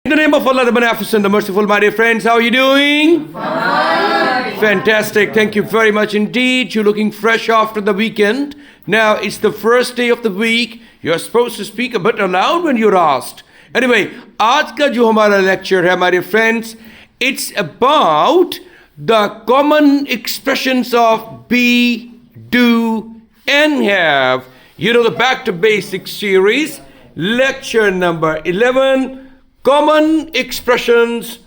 In the name of Allah, the Beneficent, the Merciful, my dear friends, how are you doing? Fine. Fantastic. Thank you very much indeed. You're looking fresh after the weekend. Now, it's the first day of the week. You're supposed to speak a bit aloud when you're asked. Anyway, आज का जो हमारा lecture है, my dear friends, it's about the common expressions of be, do, and have. You know, the Back to Basics series, lecture number 11, common expressions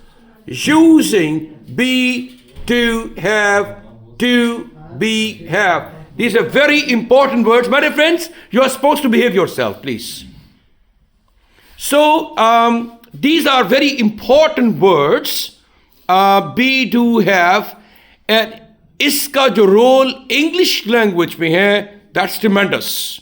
using be, do, have, do, be, have. These are very important words. My dear friends, you are supposed to behave yourself, please. So, these are very important words. Be, do, have. And इसका जो role English language में है, that's tremendous.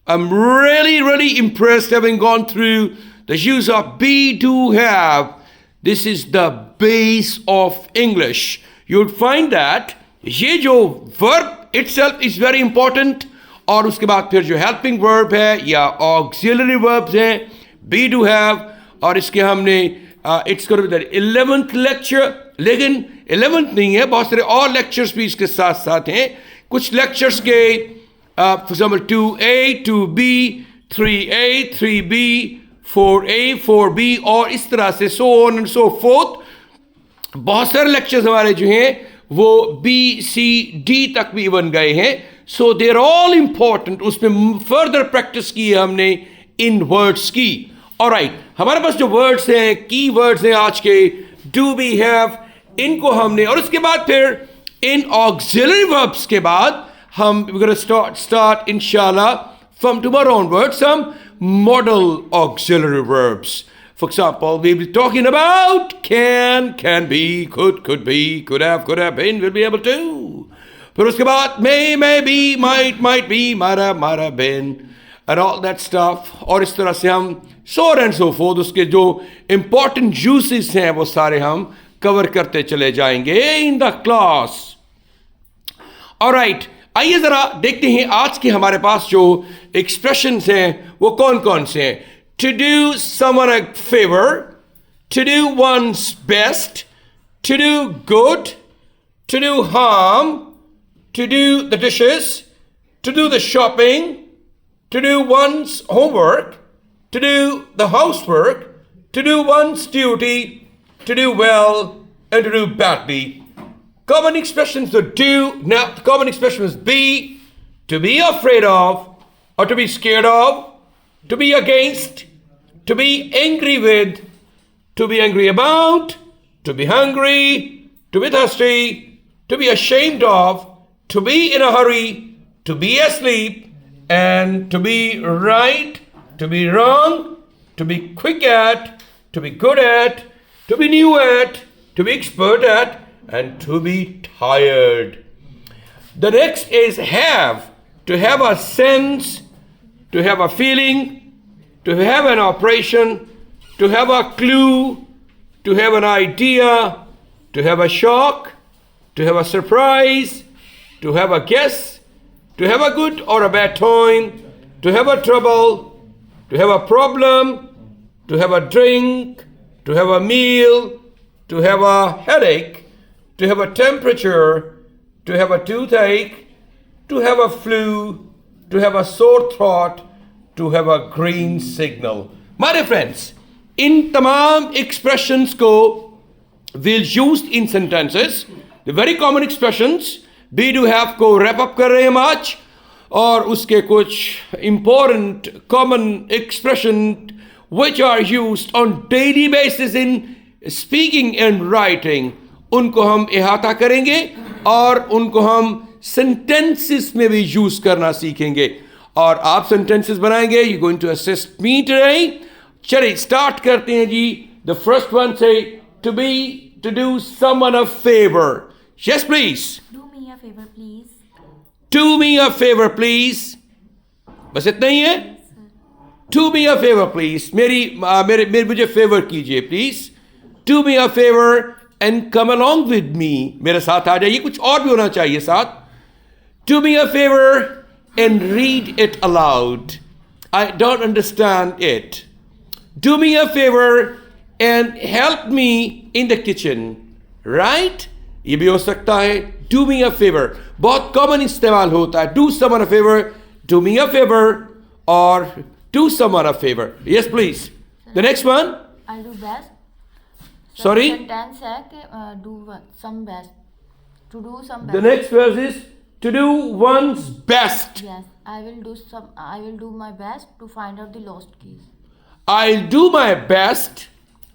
I'm really impressed having gone through the use of be, do, have. This is the base of English. You'll find that ये जो verb itself is very important, और उसके बाद फिर जो helping verb है या auxiliary verbs हैं, be, do, have, और इसके हमने it's going to be the 11th lecture, लेकिन 11th नहीं है, बहुत सारे और lectures भी इसके साथ साथ हैं. कुछ lectures के for example 2A, 2B, 3A, 3B, 4A, 4B और इस तरह से so on and so forth. बहुत सारे lectures हमारे जो हैं वो B, C, D तक भी बन गए हैं. So they're all important. उसमें further practice की है हमने इन words की. Alright, हमारे पास जो words हैं, key words हैं आज के, do, be, have, इनको हमने, और उसके बाद फिर इन auxiliary verbs के बाद we're going to start inshallah from tomorrow onwards some model auxiliary verbs. For example, we'll be talking about can be, could be, could have been, we'll be able to. फिर उसके बाद may be, might be, might have been, and all that stuff. और इस तरह से हम so on and so forth, उसके जो important uses हैं वो सारे हम cover करते चले जाएंगे in the class. Alright, आइए जरा देखते हैं आज के हमारे पास जो expressions हैं वो कौन कौन से हैं. To do someone a favor, to do one's best, to do good, to do harm, to do the dishes, to do the shopping, to do one's homework, to do the housework, to do one's duty, to do well, and to do badly. Common expressions to do. Now, the common expression is be, to be afraid of, or to be scared of, to be against, to be angry with, to be angry about, to be hungry, to be thirsty, to be ashamed of, to be in a hurry, to be asleep, and to be right, to be wrong, to be quick at, to be good at, to be new at, to be expert at, and to be tired. The next is have, to have a sense, to have a feeling, to have an operation, to have a clue, to have an idea, to have a shock, to have a surprise, to have a guess, to have a good or a bad time, to have a trouble, to have a problem, to have a drink, to have a meal, to have a headache, to have a temperature, to have a toothache, to have a flu, to have a sore throat, to have a green signal. My dear friends, in tamam expressions ko we'll use in sentences. The very common expressions, be, do, have को wrap up कर रहे हैं हम आज, और उसके कुछ important common expression which are used on daily basis in speaking and writing, उनको हम इहाता करेंगे और उनको हम sentences में भी use करना सीखेंगे. और आप sentences बनाएंगे. You're going to assist me today. चलिए start करते हैं जी. The first one say to do someone a favor. Yes, please. Do me a favor, please. Do me a favor, please. बस इतना ही है. Do me a favor, please. मेरे मुझे favor कीजिए, please. Do me a favor and come along with me. मेरे साथ आ जाइए. कुछ और भी होना चाहिए साथ. Do me a favor and read it aloud. I don't understand it. Do me a favor and help me in the kitchen. Right? ये भी हो सकता है do me a favor. बहुत कॉमन इस्तेमाल होता है do someone a favor, do me a favor or do someone a favor. Yes, please. The next one. I'll do best. Sorry? Sentence है कि do some best. To do some best. The next verse is to do one's best. Yes, I will do my best to find out the lost keys. I'll do my best.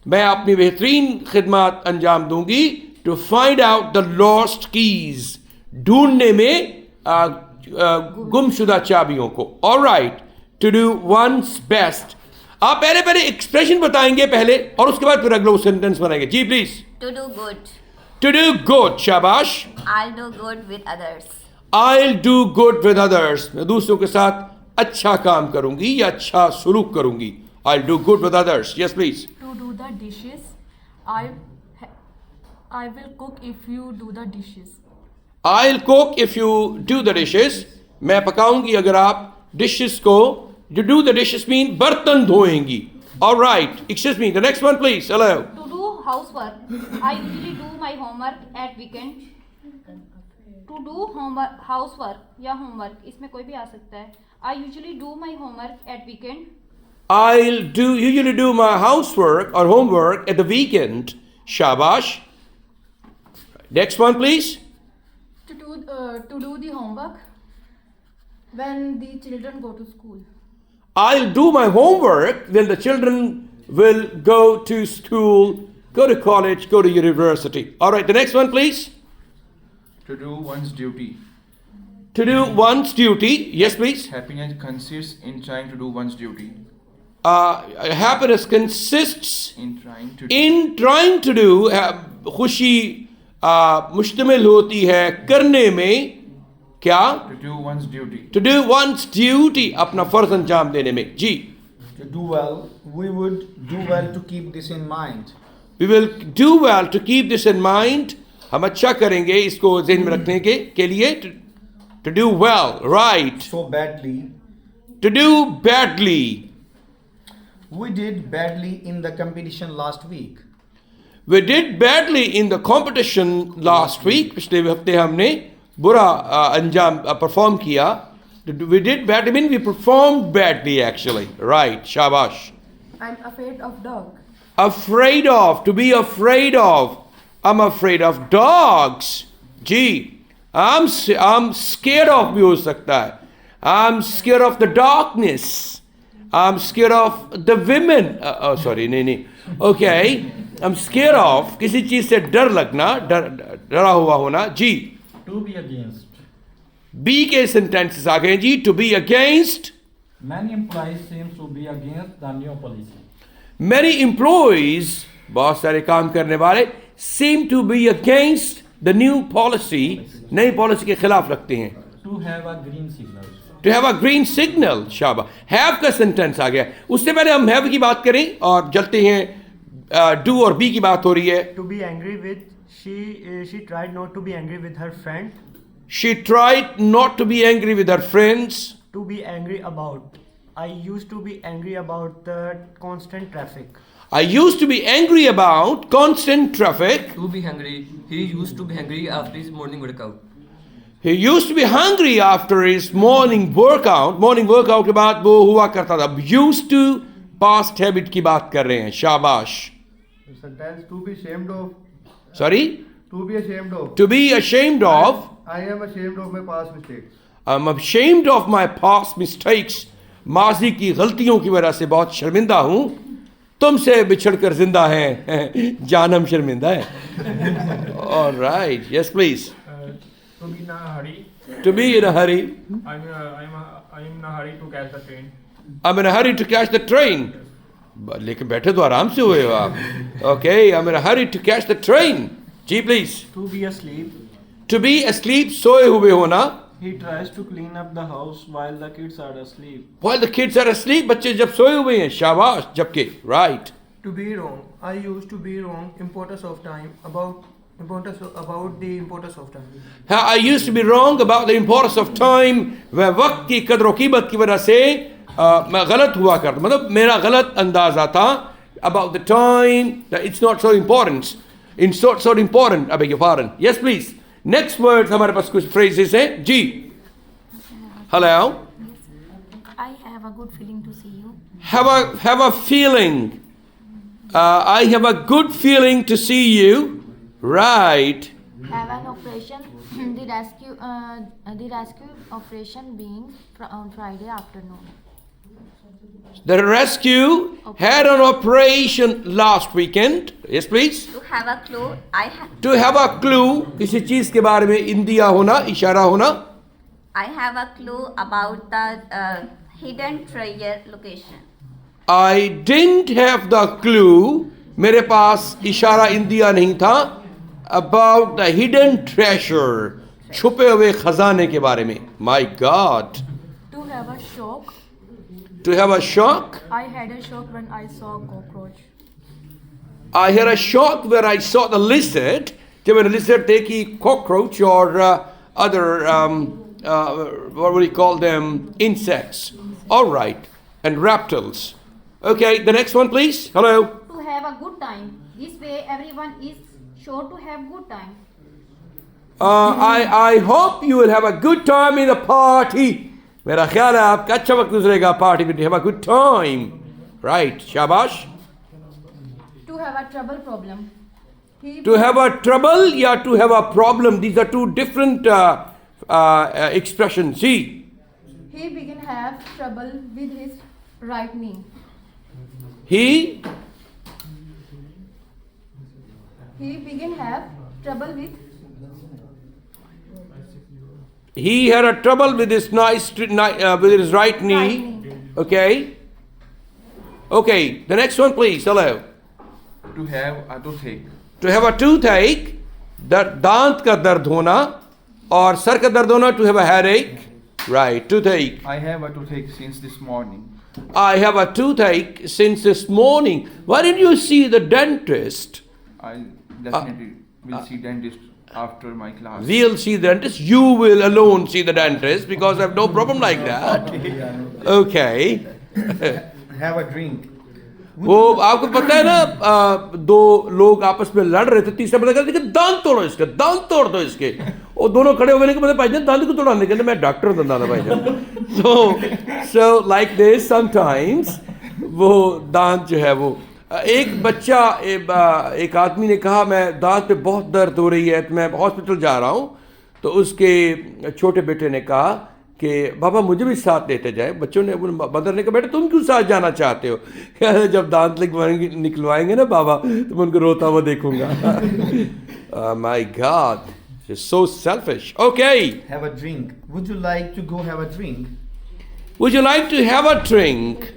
मैं अपनी बेहतरीन खिदमत अंजाम दूंगी to find out the lost keys. ढूंढने में गुमशुदा चाबियों को. All right. To do one's best. आप पहले एक्सप्रेशन बताएंगे पहले और उसके बाद फिर अगला सेंटेंस बनाएंगे. जी please. To do good. To do good. शाबाश. I'll do good with others. I'll do good with others. मैं दूसरों के साथ अच्छा काम करूंगी या अच्छा सलूक करूंगी. I'll do good with others. Yes, please. To do the dishes. I will cook if you do the dishes. I'll cook if you do the dishes. मैं पकाऊंगी अगर आप dishes को. To do the dishes mean बर्तन धोएंगी. All right. Excuse me. The next one, please. Hello. To do housework, I usually do my homework at weekend. To do housework या homework इसमें कोई भी आ सकता है. I usually do my homework at weekend. usually do my housework or homework at the weekend. Shabash. Next one, please. To do the homework when the children go to school. I'll do my homework when the children will go to school, go to college, go to university. All right, the next one, please. To do one's duty. To do one's duty. Yes, please. Happiness consists in trying to do one's duty. Happiness consists In trying to do. खुशी मुश्तमिल होती है करने में क्या? To do one's duty. To do one's duty. अपना फर्ज अंजाम देने में. जी. To do well, we would do well to keep this in mind. We will do well to keep this in mind. हम अच्छा करेंगे इसको ज़हन में रखने के लिए. To do well, right. So badly. To do badly. We did badly in the competition last week. We did badly in the competition last week. पिछले हफ्ते हमने बुरा अंजाम परफॉर्म किया. We did badly. I mean we performed badly actually. Right. Shabash. I'm afraid of dog. Afraid of. To be afraid of. I'm afraid of dogs. Gee. I'm scared of भी हो सकता है. I'm scared of the darkness. I'm scared of the women. Sorry, नहीं. Okay. I'm scared of किसी चीज से डर लगना, डरा हुआ होना. जी. To be against. Be के sentences आ गए जी. To be against. Many employees seem to be against the new policy. Many employees, बहुत सारे काम करने वाले, seem to be against the new policy. नई पॉलिसी के खिलाफ रखते हैं. To have a green signal. To have a green signal. Shaba. Have का sentence आ गया. उससे पहले हम have की बात करें और चलते हैं. Do और be की बात हो रही है. To be angry with, she tried not to be angry with her friend. She tried not to be angry with her friends. To be angry about, I used to be angry about the constant traffic. I used to be angry about constant traffic. To be hungry. He used to be hungry after his morning workout. He used to be hungry after his morning workout. Morning workout के बाद वो हुआ करता था. Used to past habit की बात कर रहे हैं. शाबाश. Sentence to be ashamed of. Sorry? To be ashamed of. To be ashamed of. I am ashamed of my past mistakes. I'm ashamed of my past mistakes. माजी की गलतियों की वजह से बहुत शर्मिंदा हूँ. तुमसे बिछड़कर जिंदा हैं. जान हम शर्मिंदा है. All right. Yes, please. To be in a hurry. To be in a hurry. I'm in a hurry to catch the train. I'm in a hurry to catch the train. लेकिन बैठे तो आराम से हुए हो आप. Okay, I'm in a hurry to catch the train. Ji please. To be asleep. To be asleep, सोए हुए होना. He tries to clean up the house while the kids are asleep. While the kids are asleep, बच्चे जब सोए हुए हैं. शाबाश. जबकि right. To be wrong. I used to be wrong. Importance of time. About the importance of time. I used to be wrong about the importance of time. वह वक्त की कदर व कीमत की वजह से मैं गलत हुआ करता. मतलब मेरा गलत अंदाजा था about the time, that it's not so important. It's not so important. I beg your pardon. Yes, please. Next word, हमारे पास कुछ phrases हैं. जी. Hello. I have a good feeling to see you. Have a feeling. I have a good feeling to see you. Right. Have an operation. The rescue operation being on Friday afternoon. The rescue had an operation last weekend. Yes, please. To have a clue, To have a clue, किसी चीज के बारे में India होना, इशारा होना. I have a clue about the hidden treasure location. I didn't have the clue. मेरे पास इशारा इंदिया नहीं था. About the hidden treasure, छुपे हुए खजाने के बारे में. My God. To have a shock. To have a shock. I had a shock when I saw a cockroach. I had a shock where I saw the lizard. जब मैंने lizard देखी, cockroach or other what would you call them, insects. All right, and reptiles. Okay, the next one, please. Hello. To have a good time. This way, everyone is sure to have good time. I hope you will have a good time in the party. मेरा ख्याल है आपका अच्छा वक्त गुजरेगा party में. Have a good time. Right, शाबाश. To have a trouble problem. To have a trouble या to have a problem. These are two different expressions. See. He began have trouble with his right knee. He began have trouble with. He had a trouble with his with his right knee. Okay. Okay. The next one, please. Hello. To have a toothache. To have a toothache, दांत का दर्द होना और sir का दर्द होना. To have a headache. Right. Toothache. I have a toothache since this morning. I have a toothache since this morning. Why didn't you see the dentist? I definitely will see dentist after my class. We'll see the dentist. You will alone see the dentist because I have no problem like that. Okay. Have a drink. वो आपको पता है ना, दो लोग आपस में लड़ रहे थे, तीसरा बंदा कहता है कि दांत तोड़ो इसके, दांत तोड़ दो इसके. और दोनों खड़े हो गए कि भाईजान दांत को तोड़ाने के लिए मैं डॉक्टर हूं दादा भाईजान. So like this sometimes वो दांत जो है वो एक बच्चा एक आदमी ने कहा मैं दांत पे बहुत दर्द हो रही है तो मैं हॉस्पिटल जा रहा हूँ. तो उसके छोटे बेटे ने कहा कि बाबा मुझे भी साथ लेते जाए. बच्चों ने मदर ने कहा बेटा तुम क्यों साथ जाना चाहते हो? क्या जब दांत निकलवाएंगे ना बाबा तो मैं उनको रोता हुआ देखूंगा. My God, it's so selfish. Okay. Have a drink. Would you like to go have a drink? Would you like to have a drink?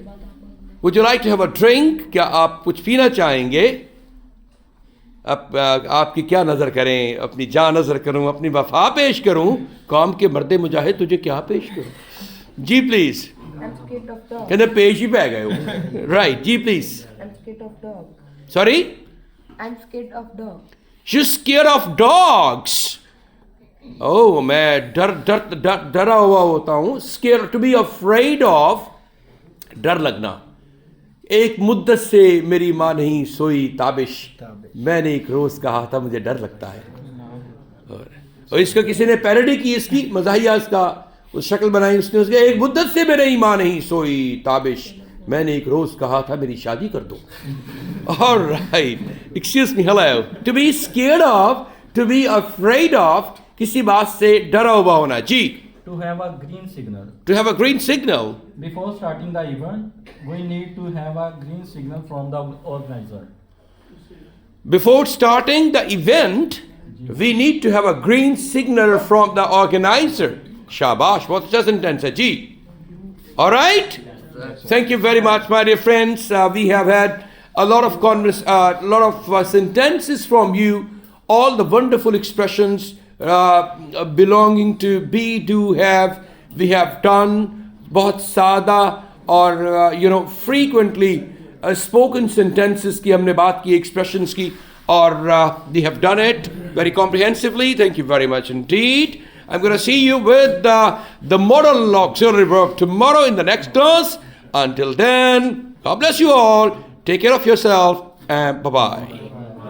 Would you like to have a drink? क्या आप कुछ पीना चाहेंगे? आपकी क्या नज़र करें, अपनी जान नज़र करूं, अपनी वफा पेश करूं, कौम के मर्दे मुजाहिद तुझे क्या पेश करूं? जी प्लीज. कहते पेश ही पै गए हो. राइट. जी please. Sorry. I'm scared of dog. You're scared of dogs. Oh, मैं डरा हुआ होता हूँ. Scared, to be afraid of, डर लगना. एक मुद्दत से मेरी माँ नहीं सोई ताबिश, मैंने एक रोज कहा था मुझे डर लगता है. और इसका किसी ने पैरोडी की, इसकी मज़ाहिया इसका उस शक्ल बनाई उसने. उसके एक मुद्दत से मेरी माँ नहीं सोई ताबिश, मैंने एक रोज कहा था मेरी शादी कर दो. Alright, excuse me, hello. To be scared of, to be afraid of, किसी बात से डरा हुआ होना. जी. To have a green signal. To have a green signal. Before starting the event, we need to have a green signal from the organizer. Before starting the event, we need to have a green signal from the organizer. Shabash, what a sentence है जी. All right. Thank you very much, my dear friends. We have had a lot of sentences from you, all the wonderful expressions belonging to be, do, have, we have done. बहुत सादा और frequently spoken sentences की हमने बात की, expressions की, और we have done it very comprehensively. Thank you very much indeed. I'm going to see you with the model auxiliary verb tomorrow in the next class. Until then, God bless you all. Take care of yourself and bye-bye.